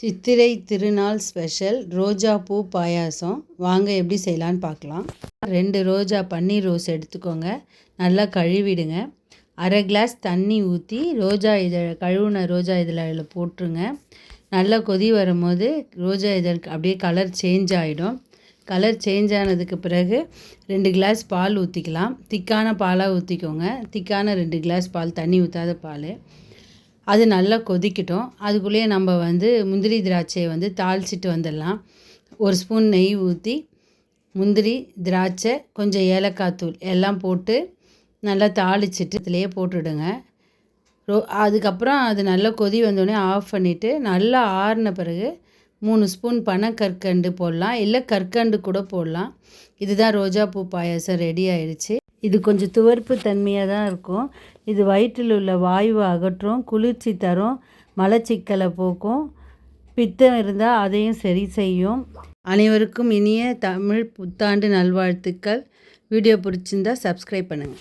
சித்திரை திருநாள் ஸ்பெஷல் ரோஜா பூ பாயாசம். வாங்க எப்படி செய்யலான்னு பார்க்கலாம். 2 ரோஜா பன்னீர் ரோஸ் எடுத்துக்கோங்க. நல்லா கழுவிடுங்க. அரை கிளாஸ் தண்ணி ஊற்றி கழுவுன ரோஜா இதழில் போட்டுருங்க. நல்லா கொதி வரும்போது ரோஜா இதழுக்கு அப்படியே கலர் சேஞ்ச் ஆகிடும். கலர் சேஞ்ச் ஆனதுக்கு பிறகு 2 கிளாஸ் பால் ஊற்றிக்கலாம். திக்கான பாலாக ஊற்றிக்கோங்க. திக்கான 2 கிளாஸ் பால், தண்ணி ஊற்றாத பால். அது நல்லா கொதிக்கட்டும். அதுக்குள்ளேயே நம்ம முந்திரி திராட்சையை தாளிச்சிட்டு வந்துடலாம். 1 ஸ்பூன் நெய் ஊற்றி முந்திரி, திராட்சை, கொஞ்சம் ஏலக்காய் தூள் எல்லாம் போட்டு நல்லா தாளிச்சிட்டு இதிலையே போட்டுவிடுங்க. அதுக்கப்புறம் அது நல்லா கொதி வந்தோடனே ஆஃப் பண்ணிவிட்டு நல்லா ஆறின பிறகு 3 ஸ்பூன் பனக்கற்கண்டு போடலாம், இல்லை கற்கண்டு கூட போடலாம். இதுதான் ரோஜா பூ பாயாசம் ரெடி ஆயிடுச்சு. இது கொஞ்சம் துவர்ப்பு தன்மையாக தான் இருக்கும். இது வயிற்றில் உள்ள வாயுவை அகற்றும், குளிர்ச்சி தரும், மலச்சிக்கலை போக்கும், பித்தம் இருந்தால் அதையும் சரி செய்யும். அனைவருக்கும் இனிய தமிழ் புத்தாண்டு நல்வாழ்த்துக்கள். வீடியோ பிடிச்சிருந்தால் சப்ஸ்கிரைப் பண்ணுங்கள்.